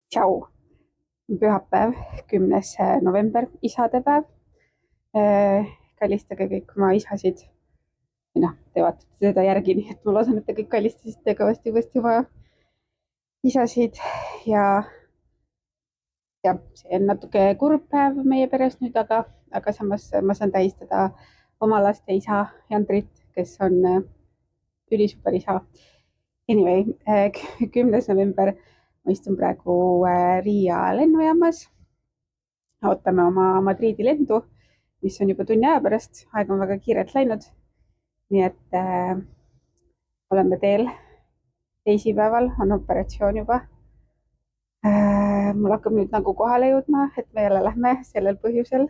Tšau! Pühapäev, 10. november, isadepäev. Kallistage kõik oma isasid. Te vaatate seda järgi, nii et ma loodan, et te kõik kallistasite kõvasti uuesti oma isasid. Ja see on natuke kurb päev meie peres nüüd, aga samas ma saan tähistada oma laste isa Jandrit, kes on ülisuper isa. Anyway, 10. november. Ma istun praegu Riia lennujaamas. Ootame oma Madriidi lendu, mis on juba tunni aja pärast. Aeg on väga kiirelt läinud. Nii et oleme teel. Teisipäeval on operatsioon juba. Mul hakkab nüüd nagu kohale jõudma, et me jälle lähme sellel põhjusel.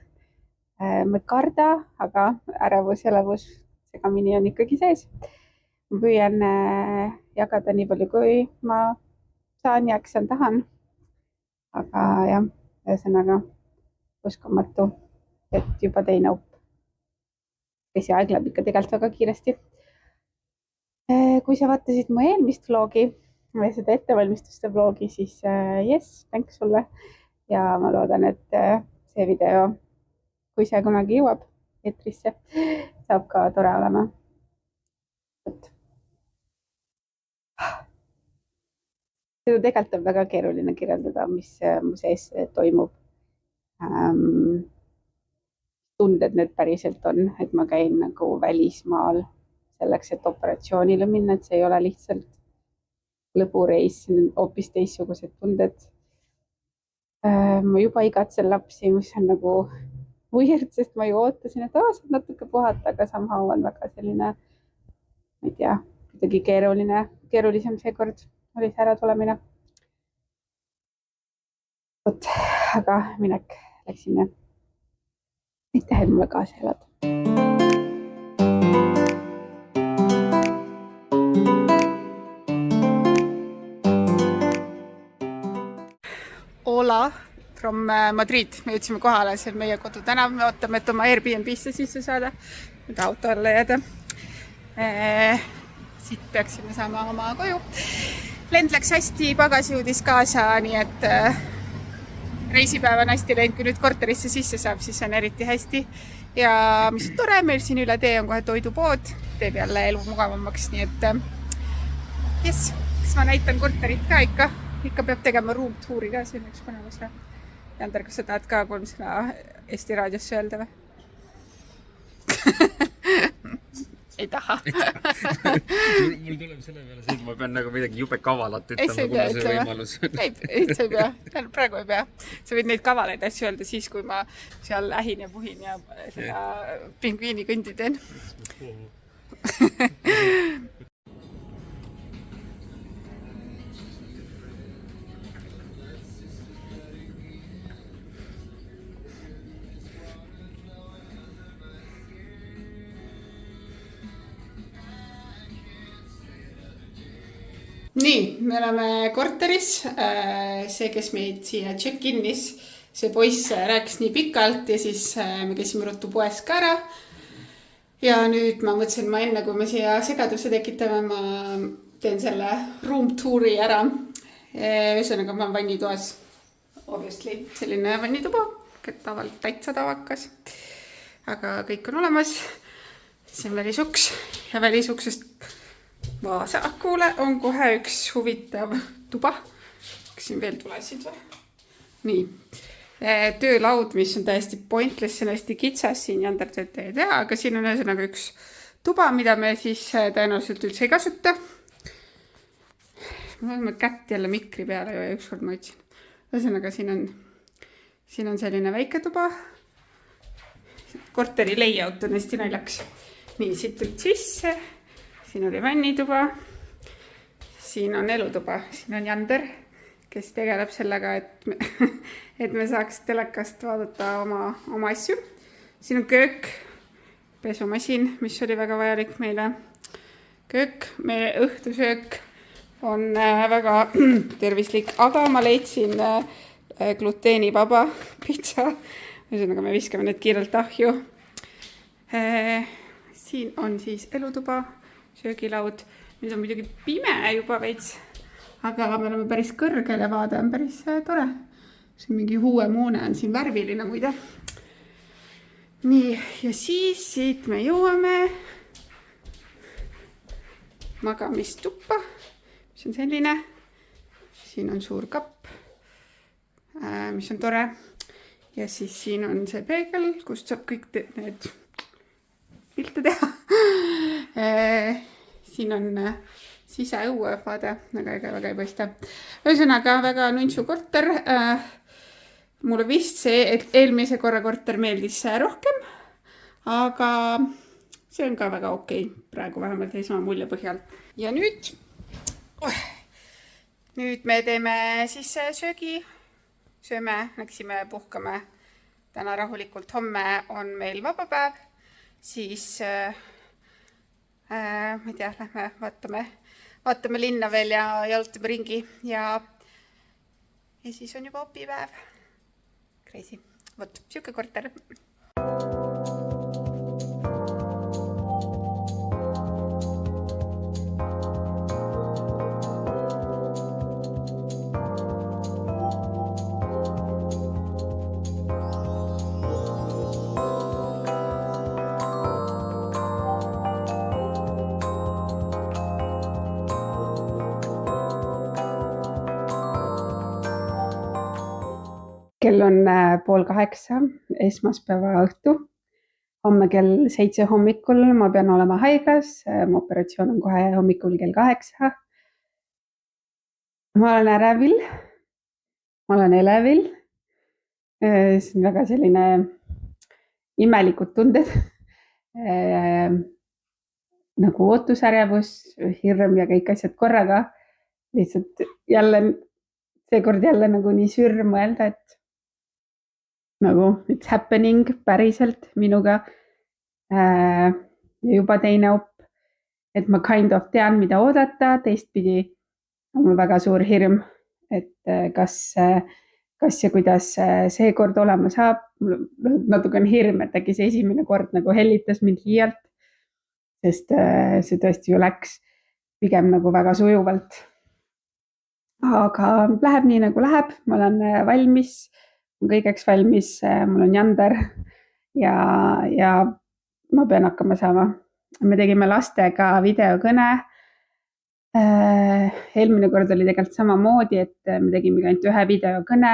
Ma ei karda, aga ärevus ja elevus segamini on ikkagi sees. Ma püüan jagada nii palju, kui ma saan, jaksan, tahan. Aga jah, ühesõnaga uskumatu, et juba teine op. See aeg läheb ikka tegelikult väga kiiresti. Kui sa vaatasid mu eelmist vlogi, seda ettevalmistuste vlogi, siis yes, tänks sulle. Ja ma loodan, et see video, kui see kunagi jõuab eetrisse, saab ka tore olema. Seda tegelikult on väga keeruline kirjeldada, mis mu sees toimub. Tunded need päriselt on, et ma käin nagu välismaal selleks, et operatsioonile minna, et see ei ole lihtsalt lõbureis, hoopis teistsugused tunded. Ma juba igatsen lapsi, mis on nagu weird, sest ma ju ootasin, et saab natuke puhata, aga somehow on väga selline, ma ei tea, kuidagi keerulisem seekord oli see äratulemine. Vot, aga minek läksime. Aitäh, et mulle kaasa elad. Hola from Madrid. Me jõudsime kohale, see on meie kodutänav. Me ootame, et oma Airbnb-sse sisse saada, nüüd auto alla jääda. Siit peaksime saama oma koju. Lend läks hästi, pagas jõudis kaasa, nii et reisipäev on hästi läinud. Kui nüüd korterisse sisse saab, siis on eriti hästi. Ja mis on tore, meil siin üle tee on kohe toidupood. Teeb jälle elu mugavamaks, nii et yes, kas ma näitan korterit ka ikka. Ikka peab tegema room touri ka, see on üks põnevus. Jander, kas sa tahad ka 3 sõna Eesti raadiosse öelda või? Ei taha. Mul tuleb selle peale see, et ma pean nagu midagi jube kavalat ütlema, kuna see võimalus. Ei, sa ei pea. Praegu ei pea. Sa võid neid kavalaid asju öelda siis, kui ma seal ähin ja puhin ja seda pingviini kõndi teen. Nii, me oleme korteris. See, kes meid siia check-in'is, see poiss rääkis nii pikalt ja siis me käisime ruttu poes ka ära. Ja nüüd ma mõtlesin, enne kui me siia segaduse tekitame, ma teen selle room touri ära. Ühesõnaga ma olen vannitoas. Obviously selline vannituba, täitsa tavakas. Aga kõik on olemas. See on välisuks ja välisuksest vaasakule on kohe üks huvitav tuba. Kas siin veel tulesid või? Nii. Töölaud, mis on täiesti pointless, see on hästi kitsas. Siin Jander ei tea, aga siin on ühesõnaga üks tuba, mida me siis tõenäoliselt üldse ei kasuta. Ma võime kätt jälle mikri peale ja ükskord ma ütsin. Ühesõnaga siin on selline väike tuba. Korteri layout on hästi naljaks. Nii, siit tulid sisse. Siin oli vannituba, siin on elutuba, siin on Jander, kes tegeleb sellega, et me saaks telekast vaadata oma asju. Siin on köök, pesumasin, mis oli väga vajalik meile. Köök, meie õhtusöök on väga tervislik, aga ma leidsin gluteenivaba pitsa. Ühesõnaga me viskame need kiirelt ahju. Siin on siis elutuba. Söögilaud. Nüüd on muidugi pime juba veits, aga me oleme päris kõrgel ja vaade on päris tore. See mingi huuemoone on siin värviline muide. Nii, ja siis siit me jõuame magamistuppa, mis on selline. Siin on suur kapp, mis on tore. Ja siis siin on see peegel, kust saab kõik need pilte teha. Siin on siseõue vaade, väga ei paista. Ühesõnaga väga nuntsu korter. Mulle vist see eelmise korra korter meeldis rohkem, aga see on ka väga okei, praegu vähemalt esma mulje põhjal. Ja nüüd me teeme siis söögi, sööme, läksime puhkame täna rahulikult, homme on meil vaba päev, siis ma ei tea, lähme vaatame linna veel ja jalutame ringi ja siis on juba opipäev. Crazy. Vot, siuke korter. Kell on 7:30 esmaspäeva õhtu. Homme kell 7 hommikul ma pean olema haiglas. Mu operatsioon on kohe hommikul kell 8. Ma olen ärevil. Ma olen elevil. See on väga selline imelikud tunded. Nagu ootusärevus, hirm ja kõik asjad korraga. Lihtsalt seekord jälle nagu nii sür mõelda, et nagu it's happening päriselt minuga. Ja juba teine op, et ma kind of tean, mida oodata. Teistpidi on mul väga suur hirm, et kas ja kuidas seekord olema saab. Mul natuke on hirm, et äkki see esimene kord nagu hellitas mind liialt, sest see tõesti ju läks pigem nagu väga sujuvalt. Aga läheb nii nagu läheb, ma olen valmis, kõigeks valmis, mul on jander ja ma pean hakkama saama. Me tegime lastega videokõne. Eelmine kord oli tegelikult samamoodi, et me tegime ainult ühe videokõne,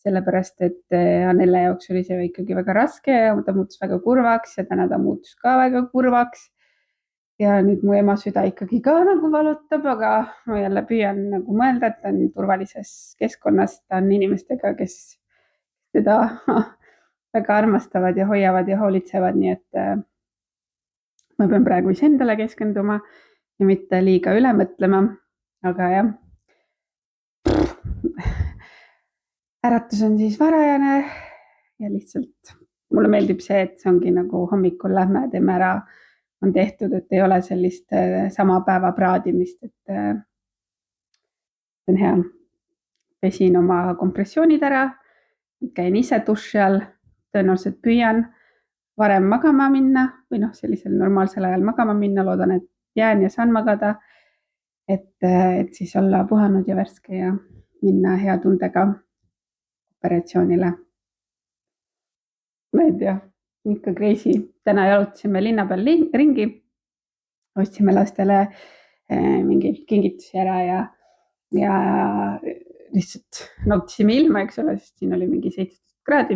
sellepärast et Annele jaoks oli see ikkagi väga raske ja ta muutus väga kurvaks ja täna ta muutus ka väga kurvaks. Ja nüüd mu ema süda ikkagi ka nagu valutab, aga ma jälle püüan nagu mõelda, et ta on turvalises keskkonnas, ta on inimestega, kes teda väga armastavad ja hoiavad ja hoolitsevad, nii et ma pean praegu iseendale keskenduma ja mitte liiga üle mõtlema, aga jah. Äratus on siis varajane ja lihtsalt mulle meeldib see, et see ongi nagu hommikul lähme, teeme ära, on tehtud, et ei ole sellist sama päeva praadimist, et see on hea. Pesin oma kompressioonid ära, käin ise duši all, tõenäoliselt püüan varem magama minna või sellisel normaalsel ajal magama minna, loodan, et jään ja saan magada, et siis olla puhanud ja värske ja minna hea tundega operatsioonile. Ma ei tea, ikka crazy. Täna jalutasime linna peal ringi, ostsime lastele mingi kingitusi ära ja lihtsalt nautisime ilma, eks ole, sest siin oli mingi 17 kraadi,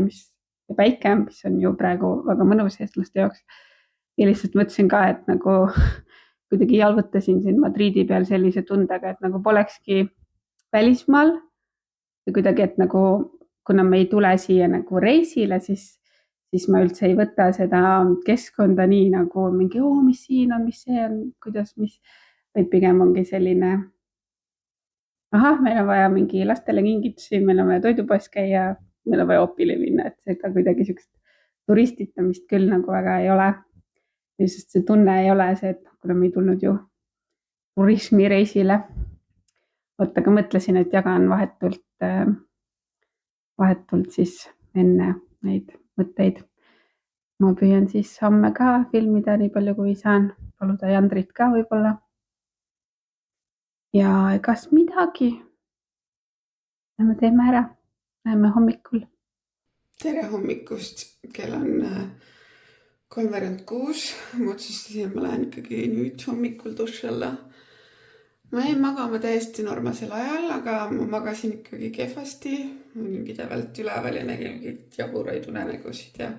ja päike, mis on ju praegu väga mõnus eestlaste jaoks. Ja lihtsalt mõtlesin ka, et nagu kuidagi jalvutasin siin Madridi peal sellise tundega, et nagu polekski välismaal ja kuidagi, et nagu kuna me ei tule siia nagu reisile, siis ma üldse ei võta seda keskkonda nii nagu mingi, mis siin on, mis see on, kuidas, vaid pigem ongi selline, meil on vaja mingi lastele kingitusi, meil on vaja toidupoes käia, meil on vaja opile minna, et seda kuidagi sellist turistitamist küll nagu väga ei ole. Sest see tunne ei ole see, et kuna me ei tulnud ju turismireisile. Aga mõtlesin, et jagan vahetult siis enne neid mõtteid. Ma püüan siis homme ka filmida nii palju, kui saan, paluda Jandrit ka võib-olla. ja egas midagi. Me teeme ära. Näeme hommikul. Tere hommikust. Kell on 3:06. Ma otsustasin, ma lähen ikkagi nüüd hommikul duši alla. Ma jäin magama täiesti normaalsel ajal, aga ma magasin ikkagi kehvasti. Ma olin pidevalt üleval ja nägin mingit jaburaid unenägusid ja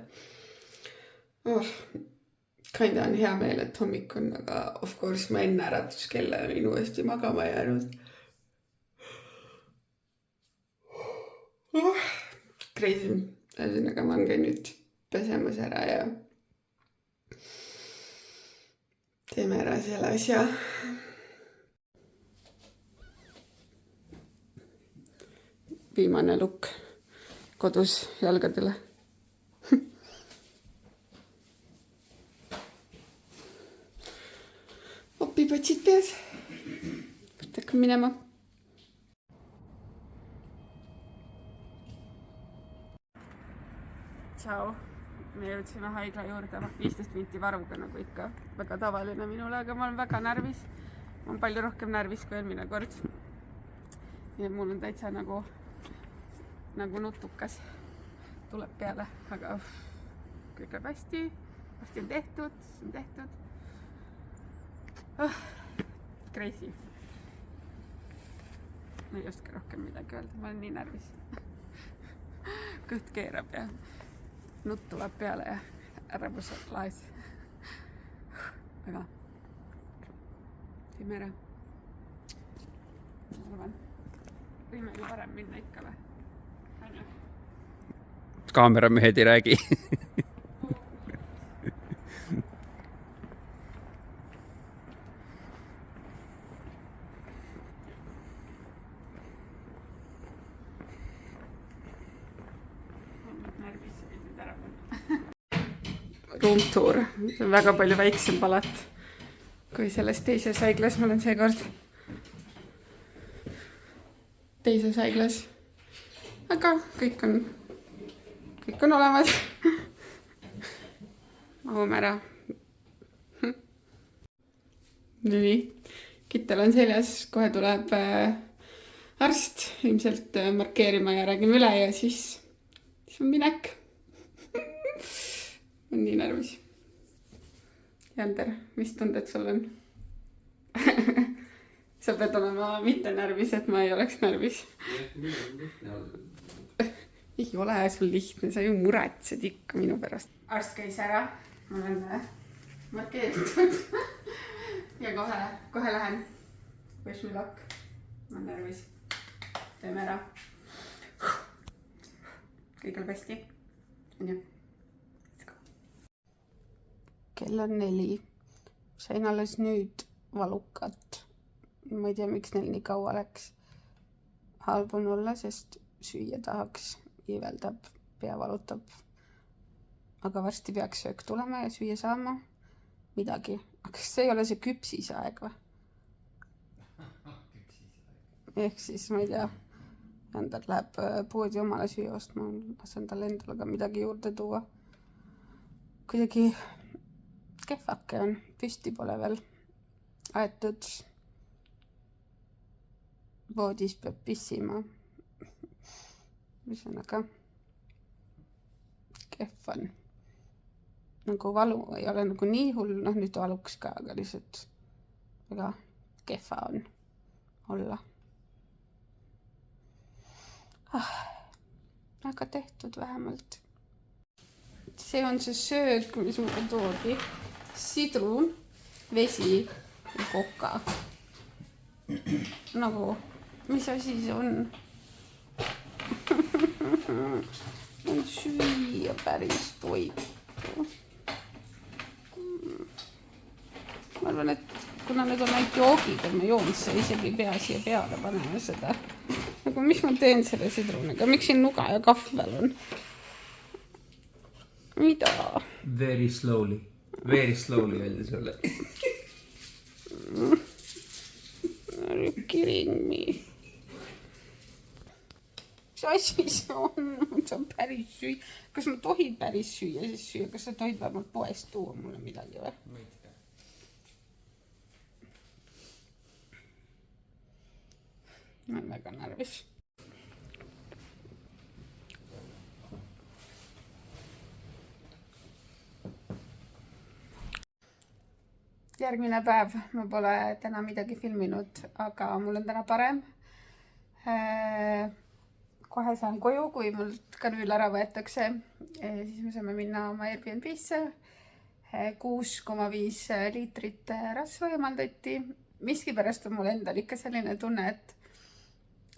kinda on hea meel, et hommik on, aga of course ma enne äratuskella olin uuesti magama jäänud. Crazy. Ühesõnaga ma käin nüüd pesemas ära ja teeme ära selle asja. Viimane lukk kodus jalgadele. Opipatsid peas. Hakkan minema. Tšau. Me jõudsime haigla juurde 15 minti varuga nagu ikka. Väga tavaline minule, aga ma olen väga närvis. Ma olen palju rohkem närvis kui eelmine kord. Ja mul on täitsa nagu nutukas tuleb peale, aga kõik läheb hästi. Hästi on tehtud. Crazy. Ma ei oska rohkem midagi öelda, ma olen nii närvis. Kõht keerab ja nutt tuleb peale ja ärevus on laes. Aga teeme ära. Võime ju varem minna ikka või? Kaameramehed ei räägi. Roomtour. See on väga palju väiksem palat kui selles teises haiglas. Ma olen seekord teises haiglas. Aga kõik on olemas. Mahume ära. Nii. Kittel on seljas. Kohe tuleb arst. Ilmselt markeerima ja räägime üle ja siis on minek. On nii närvis. Jander, mis tunded sul on? Sa pead olema mitte närvis, et ma ei oleks närvis. Ei ole sul lihtne, sa ju muretsed ikka minu pärast. Arst käis ära, ma olen markeeritud. Ja kohe lähen. Wish me luck. Ma olen närvis. Teeme ära. Kõik on hästi. On ju? Kell on 4. Sain alles nüüd valukat. Ma ei tea, miks neil nii kaua läks. Halb on olla, sest süüa tahaks, iiveldab, pea valutab. Aga varsti peaks söök tulema ja süüa saama midagi. Aga kas see ei ole see küpsisaeg või? Ehk siis, ma ei tea, Jander läheb poodi omale süüa ostma. Lasen talle endale ka midagi juurde tuua. Kuidagi kehvake on, püsti pole veel aetud. Voodis peab pissima. Ühesõnaga kehv on. Nagu valu ei ole nagu nii hull, nüüd valuks ka, aga lihtsalt väga kehva on olla. Aga tehtud vähemalt. See on see söök, mis mulle toodi. Sidrun, vesi ja koka. Nagu, mis asi see on? On süüa päris toitu. Ma arvan, et kuna need on ainult joogid, et ma joon, siis isegi ei pea siia peale panema seda. Nagu, mis ma teen selle sidruniga? Miks siin nuga ja kahvel on? Mida? Very slowly öeldi sulle. Are you kidding me? Mis asi see on? See on päris süüa. Kas ma tohin päris süüa siis süüa? Kas sa tohid vähemalt poest tuua mulle midagi või? ma olen väga närvis. Järgmine päev, ma pole täna midagi filminud, aga mul on täna parem. Kohe saan koju, kui mul kanüül ära võetakse. Siis me saame minna oma Airbnb-sse. 6,5 liitrit rasva emaldati. Miskipärast on mul endal ikka selline tunne, et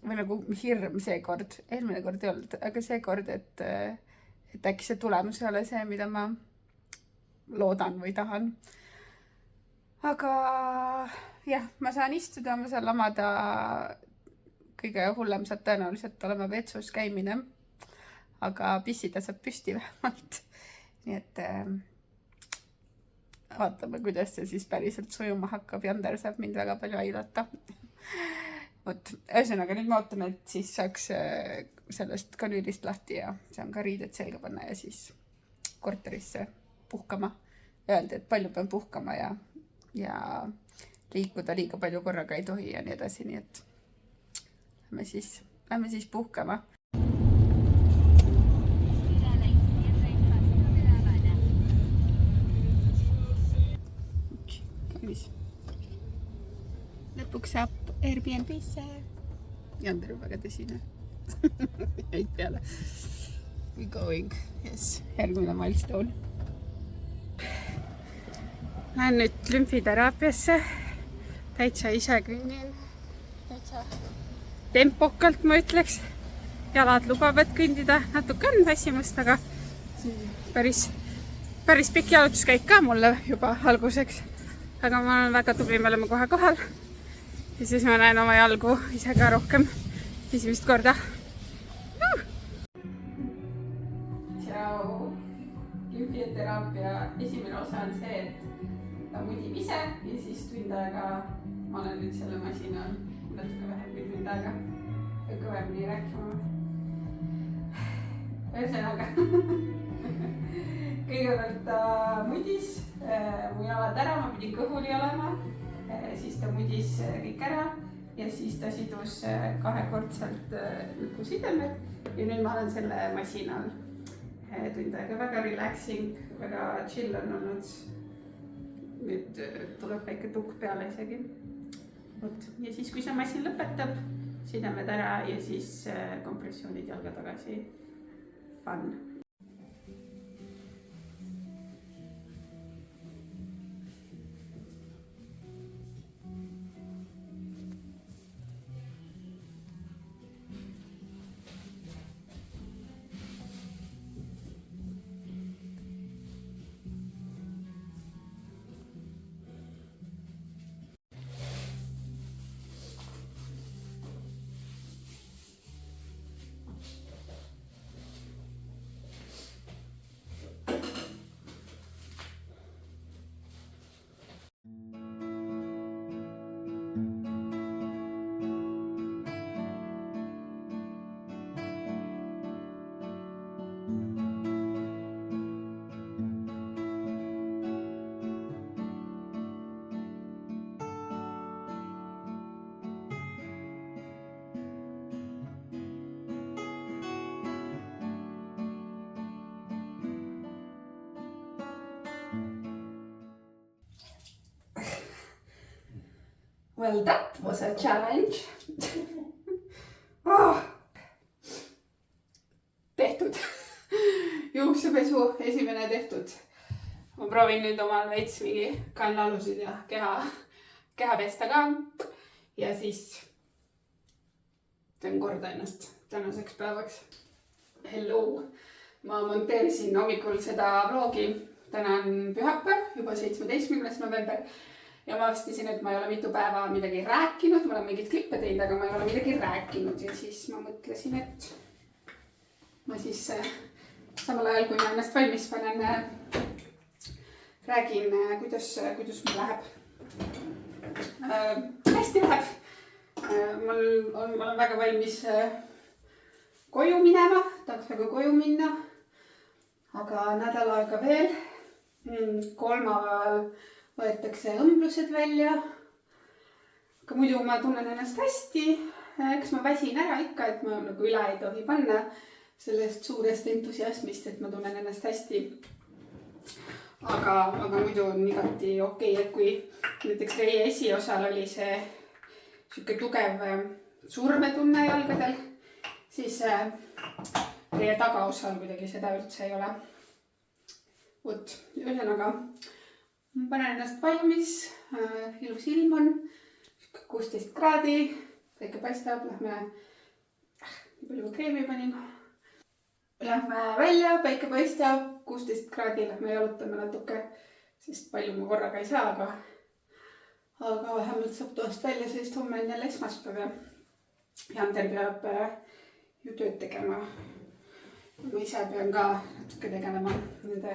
või nagu hirm seekord, eelmine kord ei olnud, aga seekord, et äkki see tulemus ei ole see, mida ma loodan või tahan. Aga jah, ma saan istuda, ma saan lamada. Kõige hullem saab tõenäoliselt olema vetsus käimine, aga pissida saab püsti vähemalt. Nii et vaatame, kuidas see siis päriselt sujuma hakkab. Jander saab mind väga palju aidata. Vot, ühesõnaga nüüd ma ootan, et siis saaks sellest kanüülist lahti ja saan ka riided selga panna ja siis korterisse puhkama. Öeldi, et palju pean puhkama ja liikuda liiga palju korraga ei tohi ja nii edasi, nii et lähme siis puhkama. Käimis. Lõpuks saab Airbnb-sse. Jander on väga tõsine. Jäid peale. We going. Yes. Järgmine milestone. Lähen nüüd lümfiteraapiasse. Täitsa ise kõnnin. Täitsa tempokalt, ma ütleks. Jalad lubavad kõndida. Natuke on väsimust, aga päris pikk jalutuskäik ka mulle juba alguseks. Aga ma olen väga tubli, me oleme kohe kohal. Ja siis ma näen oma jalgu ise ka rohkem esimest korda. Tšau! Lümfiteraapia esimene osa on see, et ta mudib ise ja siis tund aega ma olen nüüd selle masina natuke vähem kui tund aega ja kõvemini rääkima. Ühesõnaga, kõigepealt ta mudis mu jalad ära, ma pidin kõhuli olema. Siis ta mudis kõik ära ja siis ta sidus kahekordselt sidemed ja nüüd ma olen selle masinal tund aega. Väga relaxing, väga chill on olnud. Nüüd tuleb väike tukk peale isegi. Ja siis, kui see masin lõpetab, sidemed ära ja siis kompressioonid jalga tagasi. Fun! Well, that was a challenge. Tehtud. Juuksepesu esimene tehtud. Ma proovin nüüd omal veits mingi kannalusid ja keha pesta ka. Ja siis teen korda ennast tänaseks päevaks. Hello! Ma monteerisin hommikul seda vlogi. Täna on pühapäev, juba 17. november. Ja ma vastisin, et ma ei ole mitu päeva midagi rääkinud. Ma olen mingid klippe teinud, aga ma ei ole midagi rääkinud. Ja siis ma mõtlesin, et ma siis samal ajal, kui ma ennast valmis panen, räägin, kuidas mul läheb. Hästi läheb. Ma olen väga valmis koju minema. Tahaks väga koju minna. Aga nädal aega veel. Kolmapäeval võetakse õmblused välja. Aga muidu ma tunnen ennast hästi. eks ma väsin ära ikka, et ma nagu üle ei tohi panna sellest suurest entusiasmist, et ma tunnen ennast hästi. Aga muidu on igati okei, et kui näiteks reie esiosal oli see siuke tugev survetunne jalgadel, siis reie tagaosal kuidagi seda üldse ei ole. Vot, ühesõnaga, ma panen ennast valmis, ilus ilm on, 16 kraadi, päike paistab, lähme, nii palju kreemi panin. Lähme välja, päike paistab, 16 kraadi, lähme jalutame natuke, sest palju ma korraga ei saa, aga vähemalt saab toast välja, sest homme on jälle esmaspäev ja Ander peab ju tööd tegema. Ma ise pean ka natuke tegelema nende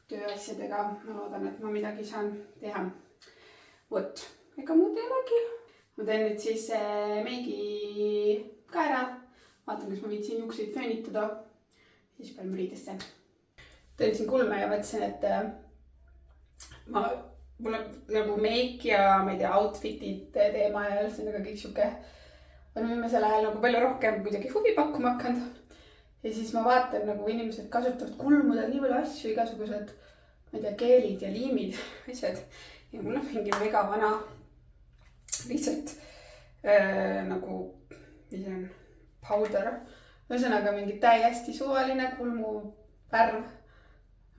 tööasjadega. Ma loodan, et ma midagi saan teha. Vot, ega muud ei olegi. Ma teen nüüd siis meigi ka ära. Vaatan, kas ma viitsin juukseid föönitada. Siis pean riidesse. Teen siin kulme ja mõtlesin, et mul on nagu meik ja ma ei tea, outfitid teema ja üldse kõik siuke on viimasel ajal nagu palju rohkem kuidagi huvi pakkuma hakanud. Ja siis ma vaatan, nagu inimesed kasutavad kulmudel nii palju asju, igasugused, ma ei tea, keelid ja liimid, asjad. Ja mul on mingi mega vana lihtsalt nagu, mis on powder. Ühesõnaga mingi täiesti suvaline kulmuvärv,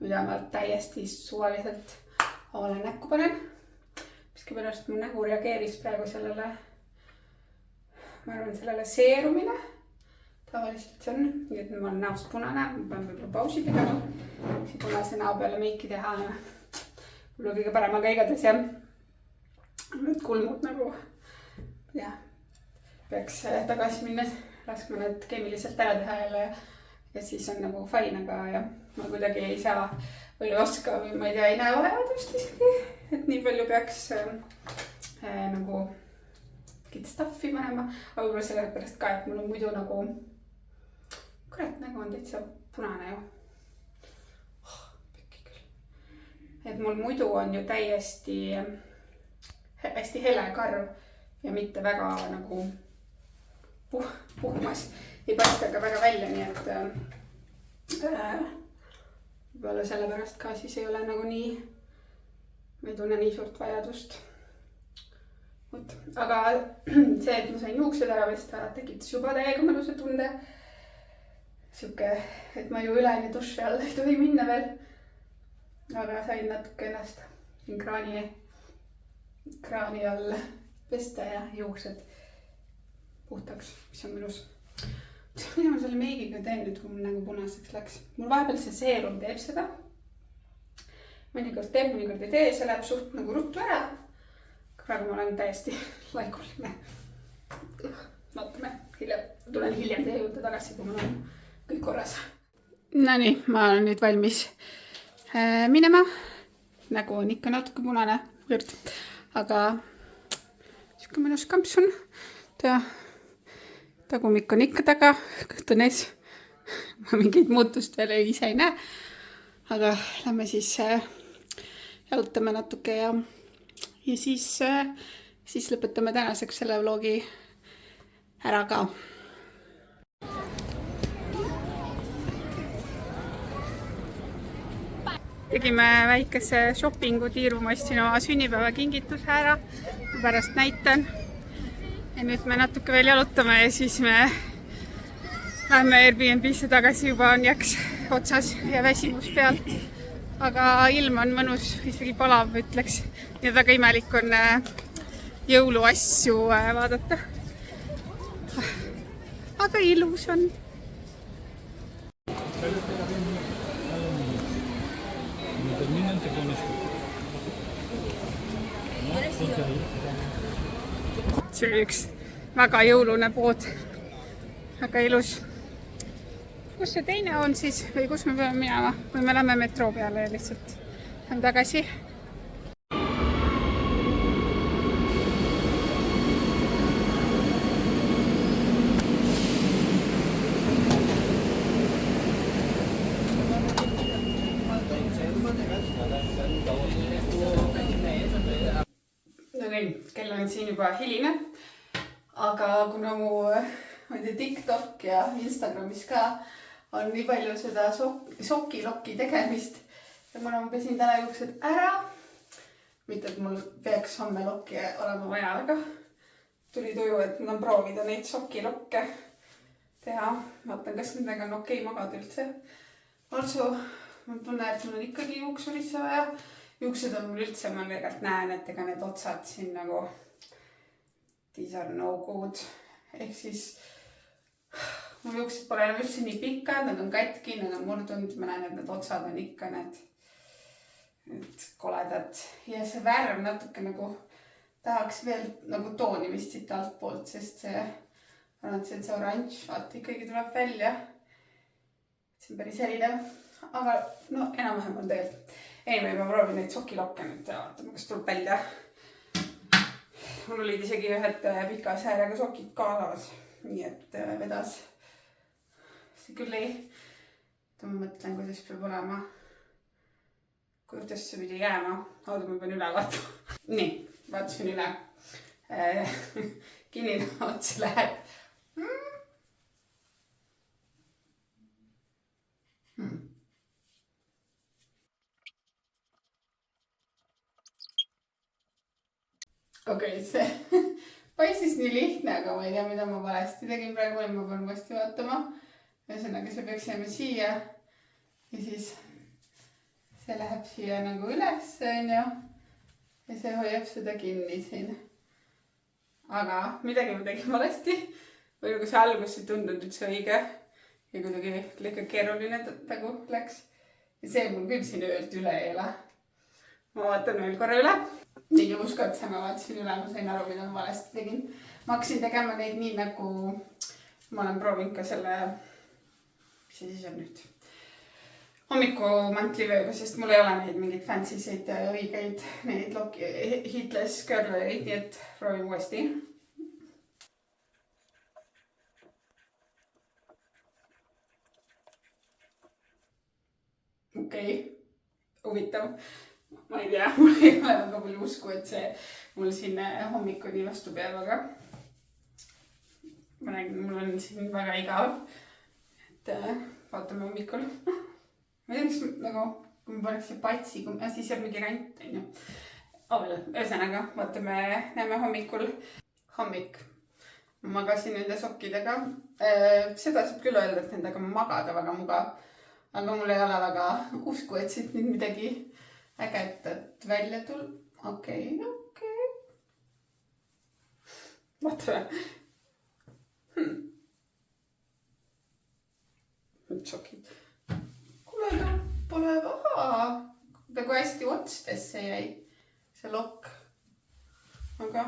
mida ma täiesti suvaliselt omale näkku panen. Miskipärast mu nägu reageeris praegu sellele, ma arvan, sellele seerumine. Tavaliselt see on, nii et ma olen näost punane, ma pean võib-olla pausi tegema. Siis punase näo peale meiki teha. Võib-olla kõige parem, aga igatahes jah. Need kulmud nagu, jah, peaks tagasi minnes laskma need keemiliselt ära teha jälle. Ja siis on nagu fine, aga jah, ma kuidagi ei saa palju oska või ma ei tea, ei näe vajadust isegi. Et nii palju peaks nagu staffi panema, aga võib-olla sellepärast ka, et mul on muidu nagu kurat, nägu on täitsa punane ju. Pekki küll. Et mul muidu on ju täiesti hästi hele karv ja mitte väga nagu puhmas. Ei paista ka väga välja, nii et võib-olla sellepärast ka siis ei ole nagu nii, ma ei tunne nii suurt vajadust. Aga see, et ma sain juuksed ära vesta, tekitas juba täiega mõnusa tunde. Siuke, et ma ju üleni duši all ei tohi minna veel. Aga sain natuke ennast kraani all pesta ja juuksed puhtaks, mis on mõnus. Mida ma selle meigiga teen nüüd, kui mul nagu punaseks läks? Mul vahepeal see seerum teeb seda. Mõnikord teeb, mõnikord ei tee, see läheb suht nagu ruttu ära. Praegu ma olen täiesti laiguline. Vaatame, tulen hiljem teie juurde tagasi, kui mul on kõik korras. Nonii, ma olen nüüd valmis minema. Nägu on ikka natuke punane, aga siuke mõnus kamps on. Tagumik on ikka taga, kõht on ees. Ma mingit muutust veel ise ei näe. Aga lähme siis jalutame natuke ja siis lõpetame tänaseks selle vlogi ära ka. Tegime väikese shoppingu tiiru, ma ostsin oma sünnipäeva kingituse ära, pärast näitan. Ja nüüd me natuke veel jalutame ja siis me lähme Airbnb'sse tagasi, juba on jaks otsas ja väsimus peal. Aga ilm on mõnus, isegi palav ütleks. Ja väga imelik on jõuluasju vaadata. Aga ilus on. See oli üks väga jõulune pood. Väga ilus. Kus see teine on siis või kus me peame minema? Või me lähme metro peale ja lihtsalt lähme tagasi. No nii, kell on siin juba hiline. aga kuna mu, ma ei tea, TikTok ja Instagramis ka on nii palju seda sokilokki tegemist ja kuna ma pesin täna juuksed ära, mitte et mul peaks homme lokki olema vaja, aga tuli tuju, et ma tahan proovida neid sokilokke teha. Vaatan, kas nendega on okei magada üldse. Also, ma tunnen, et mul on ikkagi juuksurisse vaja. Juuksed on mul üldse, ma tegelikult näen, et ega need otsad siin nagu these are no good. Ehk siis mul juuksed pole enam üldse nii pikad, nad on katki, nad on murdunud. Ma näen, et need otsad on ikka need koledad. Ja see värv natuke nagu tahaks veel nagu toonimist siit altpoolt, sest see oranž vaata ikkagi tuleb välja. See on päris erinev, aga no enam-vähem on tegelikult. Anyway, ma proovin neid sokilokke nüüd ja vaatame, kas tuleb välja. Mul olid isegi ühed pika säärega sokid kaasas, nii et vedas. See küll ei, ma mõtlen, kuidas peab olema, kuidas see pidi jääma. Oota, ma pean üle vaatama. Nii, vaatasin üle. Kinnine ots läheb. Okei, see paisis nii lihtne, aga ma ei tea, mida ma valesti tegin praegu, ma pean uuesti vaatama. Ühesõnaga, see peaks jääma siia ja siis see läheb siia nagu üles, on ju. Ja see hoiab seda kinni siin. Aga midagi ma tegin valesti. Või nagu see algus ei tundunud üldse õige. Ja kuidagi liiga keeruline nagu läks. Ja see mul küll siin öölt üle ei ole. Ma vaatan veel korra üle. Nii usko, et ma vaatasin üle, ma sain aru, mida ma valesti tegin. Ma hakkasin tegema neid nii nagu ma olen proovinud ka selle, mis see siis on nüüd, hommikumantlivööga, sest mul ei ole neid mingid fancyseid õigeid neid hitless curlereid, nii et proovin uuesti. Okei, huvitav. Ma ei tea, mul ei ole väga palju usku, et see mul siin hommikuni vastu peab, aga ma räägin, mul on siin väga igav, et vaatame hommikul. Ma ei tea, kas nagu, kui ma paneks see patsi, siis jääb mingi rant, on ju. Ühesõnaga, vaatame, näeme hommikul. Hommik. Ma magasin nende sokkidega. Seda saab küll öelda, et nendega magada väga mugav, aga mul ei ole väga usku, et siit nüüd midagi ägedat välja tuleb. Okei. Vaatame. Nüüd sokid. Kuule, pole vaha. Nagu hästi otstesse jäi see lokk. Aga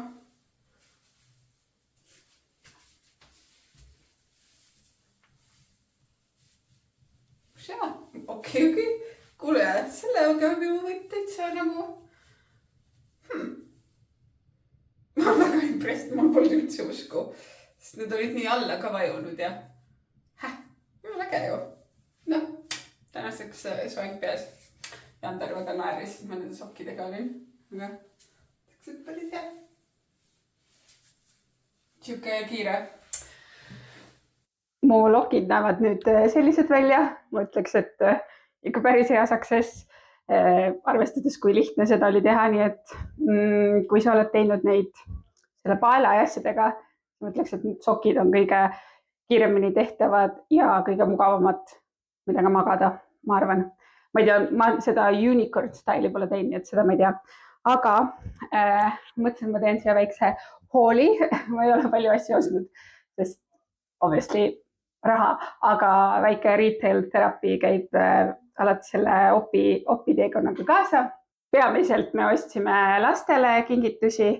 okei. Kuule, sellega võid täitsa nagu ma olen väga impressed, mul polnud üldse usku, sest need olid nii alla ka vajunud ja väga ju. Noh, tänaseks soeng peas. Jander väga naeris, et ma nende sokkidega olin. Aga taks, et päris hea. Siuke kiire. Mu lokid näevad nüüd sellised välja. Ma ütleks, et ikka päris hea success, arvestades, kui lihtne seda oli teha, nii et kui sa oled teinud neid selle paela ja asjadega, ma ütleks, et sokid on kõige kiiremini tehtavad ja kõige mugavamad, millega magada, ma arvan. Ma ei tea, ma seda unicorn style'i pole teinud, et seda ma ei tea. Aga mõtlesin, ma teen siia väikse hooli, ma ei ole palju asju ostnud, sest obviously raha, aga väike retail therapy käib alati selle opi teekonnaga kaasa. Peamiselt me ostsime lastele kingitusi,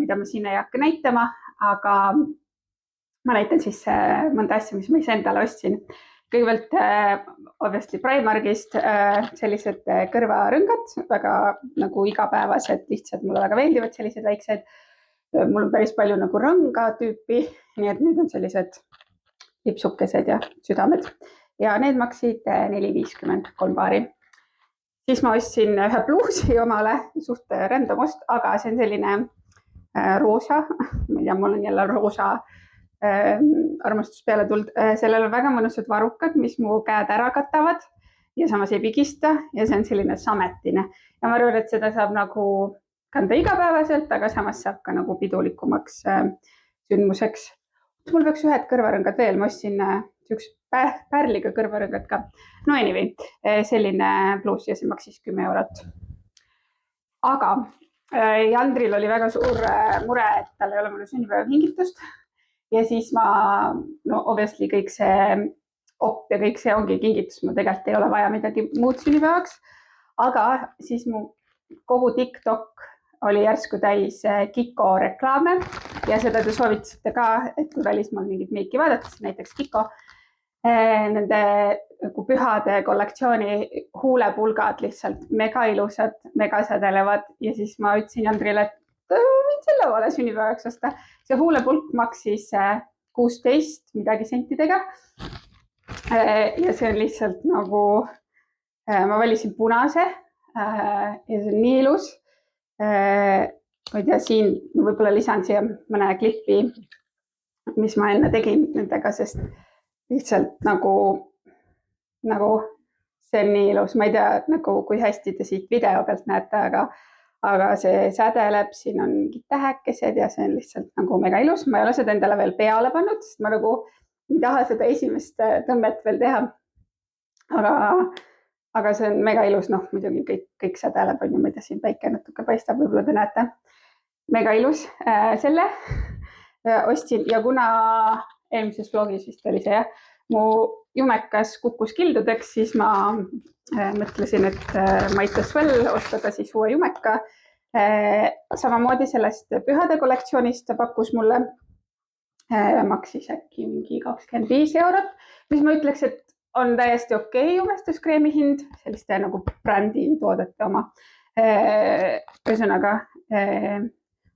mida ma siin ei hakka näitama, aga ma näitan siis mõnda asja, mis ma ise endale ostsin. Kõigepealt obviously Primarkist sellised kõrvarõngad, väga nagu igapäevased, lihtsalt mulle väga meeldivad sellised väiksed. Mul on päris palju nagu rõnga tüüpi, nii et nüüd on sellised lipsukesed ja südamed. Ja need maksid 4,50 3 paari. Siis ma ostsin ühe pluusi omale, suht random ost, aga see on selline roosa, ma ei tea, mul on jälle roosa armastus peale tulnud. Sellel on väga mõnusad varrukad, mis mu käed ära katavad ja samas ei pigista ja see on selline sametine ja ma arvan, et seda saab nagu kanda igapäevaselt, aga samas saab ka nagu pidulikumaks sündmuseks. Mul peaks ühed kõrvarõngad veel, ma ostsin üks pärliga kõrvarõngad ka. No anyway, selline pluus ja see maksis 10 eurot. Aga Jandril oli väga suur mure, et tal ei ole mulle sünnipäevakingitust ja siis ma, no obviously kõik see ja kõik see ongi kingitus, mul tegelikult ei ole vaja midagi muud sünnipäevaks, aga siis mu kogu TikTok oli järsku täis Kiko reklaame ja seda te soovitasite ka, et kui välismaal mingit meiki vaadates, näiteks Kiko, nende nagu pühade kollektsiooni huulepulgad lihtsalt mega ilusad, mega sädelevad ja siis ma ütlesin Jandrile, et võin selle vale sünnipäevaks osta. See huulepulk maksis 16 midagi sentidega ja see on lihtsalt nagu, ma valisin punase ja see on nii ilus. Ma ei tea, siin võib-olla lisan siia mõne klippi, mis ma enne tegin nendega, sest lihtsalt nagu see on nii ilus. Ma ei tea, nagu kui hästi te siit video pealt näete, aga see sädeleb, siin on mingid tähekesed ja see on lihtsalt nagu mega ilus. Ma ei ole seda endale veel peale pannud, sest ma nagu ei taha seda esimest tõmmet veel teha. Aga see on mega ilus, noh muidugi kõik sädeleb, on ju, ma ei tea, siin päike natuke paistab, võib-olla te näete. Mega ilus selle ostsin ja kuna eelmises vlogis vist oli see, mu jumekas kukkus kildudeks, siis ma mõtlesin, et might as well ostada siis uue jumeka. Samamoodi sellest pühade kollektsioonist ta pakkus mulle, maksis äkki mingi 25 eurot, mis ma ütleks, et on täiesti okei jumestuskreemi hind, selliste nagu brändi toodete oma. Ühesõnaga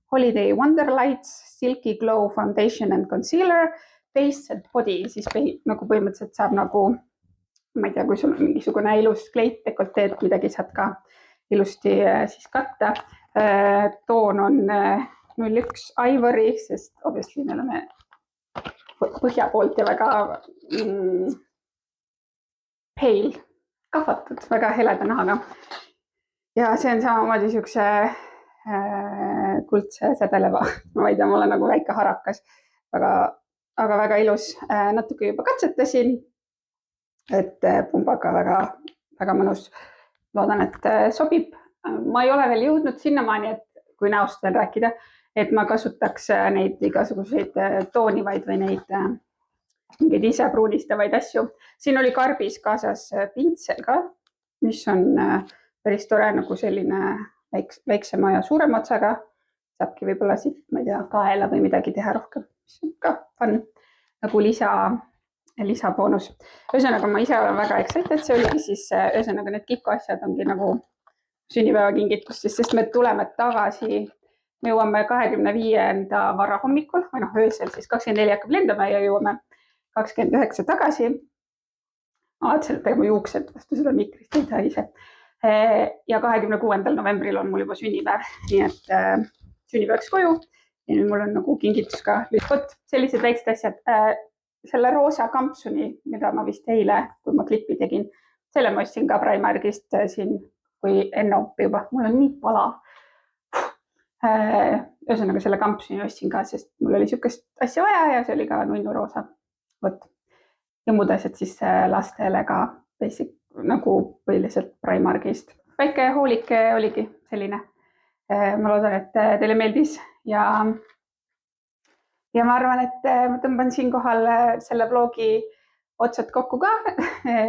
Holiday Wonderlights Silky Glow Foundation and Concealer Face and Body, siis nagu põhimõtteliselt saab nagu, ma ei tea, kui sul on mingisugune ilus kleit, dekolteed, midagi saad ka ilusti siis katta. Toon on 01 Ivory, sest obviously me oleme põhja poolt ja väga pale, kahvatud, väga heleda nahaga. Ja see on samamoodi siukse kuldse sädeleva, ma ei tea, mul on nagu väike harakas, aga väga ilus. Natuke juba katsetasin, et pumbaga väga mõnus. Loodan, et sobib. Ma ei ole veel jõudnud sinnamaani, et kui näost veel rääkida, et ma kasutaks neid igasuguseid toonivaid või neid mingeid ise pruunistavaid asju. Siin oli karbis kaasas pintsel ka, mis on päris tore, nagu selline väiksema ja suurema otsaga. Saabki võib-olla siit, ma ei tea, kaela või midagi teha rohkem, mis on ka fun, nagu lisaboonus. Ühesõnaga, ma ise olen väga excited, see oligi siis, ühesõnaga need Kiko asjad ongi nagu sünnipäevakingitustes, sest me tuleme tagasi, me jõuame 25. varra hommikul, või noh, öösel siis 24 hakkab lendama ja jõuame 29 tagasi. Ma vaatasin, et tegema juuksed vastu seda mikrist ei saa ise. Ja 26. novembril on mul juba sünnipäev, nii et sünnipäevaks koju ja nüüd mul on nagu kingitus ka. Võt, sellised väiksed asjad. Selle roosa kampsuni, mida ma vist eile, kui ma klippi tegin, selle ma ostsin ka Primarkist siin, kui enne oppi juba. Mul on nii pala. Ühesõnaga selle kampsuni ostsin ka, sest mul oli siukest asja vaja ja see oli ka nunnu roosa. Võt. Ja muud asjad siis lastele ka basic, nagu põhiliselt Primarkist. Väike hoolike oligi selline. Ma loodan, et teile meeldis ja ma arvan, et ma tõmban siinkohal selle vlogi otsad kokku ka,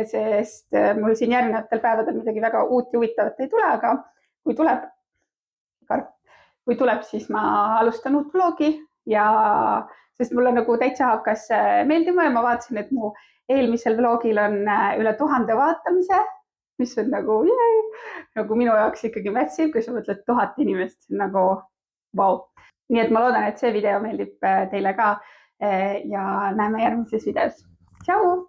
sest mul siin järgnevatel päevadel midagi väga uut ja huvitavat ei tule, aga kui tuleb, siis ma alustan uut vlogi ja sest mulle nagu täitsa hakkas meeldima ja ma vaatasin, et mu eelmisel vlogil on üle 1000 vaatamise, mis on nagu minu jaoks ikkagi mätsiv, kui sa mõtled 1000 inimest, see on nagu vau. Nii et ma loodan, et see video meeldib teile ka ja näeme järgmises videos. Tšau!